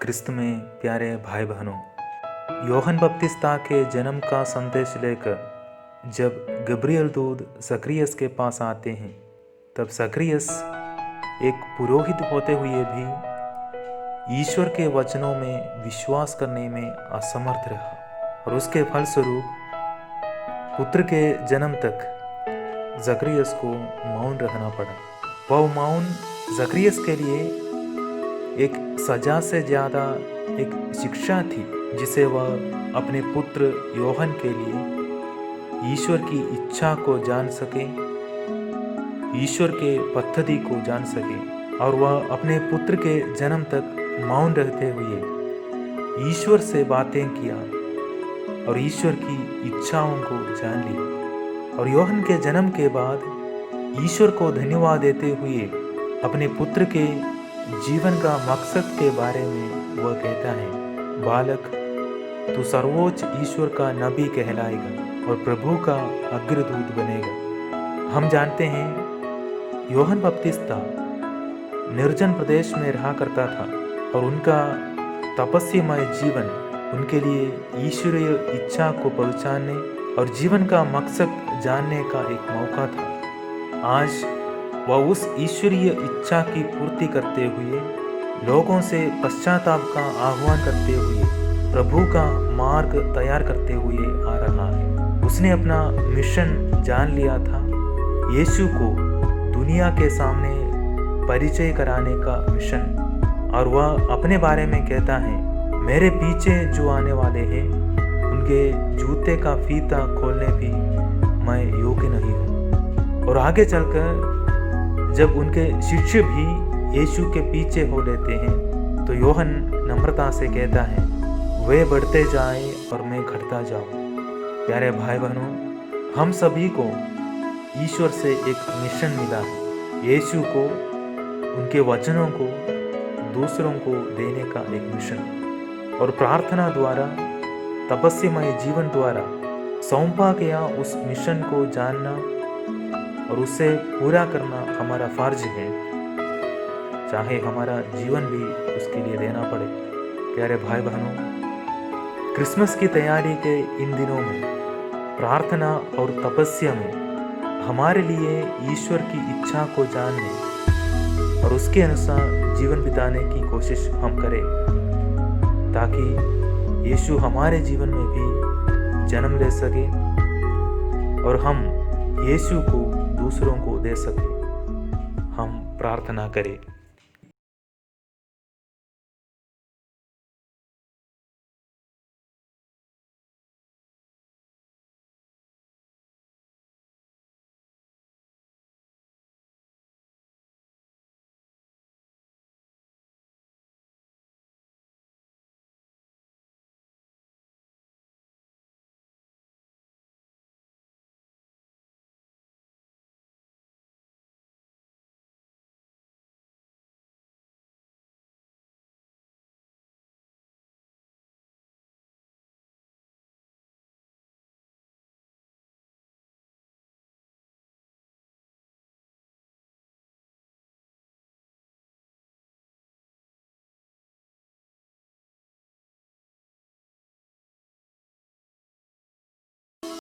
क्रिस्त में प्यारे भाई बहनों, यूहन्ना बपतिस्ता के जन्म का संदेश लेकर जब गब्रियल दूत ज़करियस के पास आते हैं, तब ज़करियस एक पुरोहित होते हुए भी ईश्वर के वचनों में विश्वास करने में असमर्थ रहा और उसके फलस्वरूप पुत्र के जन्म तक ज़करियस को मौन रहना पड़ा। वह मौन ज़करियस के लिए एक सजा से ज़्यादा एक शिक्षा थी, जिसे वह अपने पुत्र यूहन्ना के लिए ईश्वर की इच्छा को जान सके, ईश्वर के पद्धति को जान सके और वह अपने पुत्र के जन्म तक मौन रहते हुए ईश्वर से बातें किया और ईश्वर की इच्छाओं को जान लिया। और यूहन्ना के जन्म के बाद ईश्वर को धन्यवाद देते हुए अपने पुत्र के जीवन का मकसद के बारे में वह कहता है, बालक तू सर्वोच्च ईश्वर का नबी कहलाएगा और प्रभु का अग्रदूत बनेगा। हम जानते हैं यूहन्ना बपतिस्ता निर्जन प्रदेश में रहा करता था और उनका तपस्यामय जीवन उनके लिए ईश्वरीय इच्छा को पहचानने और जीवन का मकसद जानने का एक मौका था। आज वह उस ईश्वरीय इच्छा की पूर्ति करते हुए लोगों से पश्चाताप का आह्वान करते हुए प्रभु का मार्ग तैयार करते हुए आ रहा है। उसने अपना मिशन जान लिया था, यीशु को दुनिया के सामने परिचय कराने का मिशन। और वह अपने बारे में कहता है, मेरे पीछे जो आने वाले हैं उनके जूते का फीता खोलने भी मैं योग्य नहीं हूँ। और आगे चलकर जब उनके शिष्य भी यीशु के पीछे हो लेते हैं तो यूहन्ना नम्रता से कहता है, वे बढ़ते जाएं और मैं घटता जाऊं। प्यारे भाई बहनों, हम सभी को ईश्वर से एक मिशन मिला है, यीशु को उनके वचनों को दूसरों को देने का एक मिशन। और प्रार्थना द्वारा तपस्यामय जीवन द्वारा सौंपा गया उस मिशन को जानना और उसे पूरा करना हमारा फर्ज है, चाहे हमारा जीवन भी उसके लिए देना पड़े। प्यारे भाई बहनों, क्रिसमस की तैयारी के इन दिनों में प्रार्थना और तपस्या में हमारे लिए ईश्वर की इच्छा को जानने और उसके अनुसार जीवन बिताने की कोशिश हम करें, ताकि यीशु हमारे जीवन में भी जन्म ले सके और हम यीशु को दूसरों को दे सके। हम प्रार्थना करें।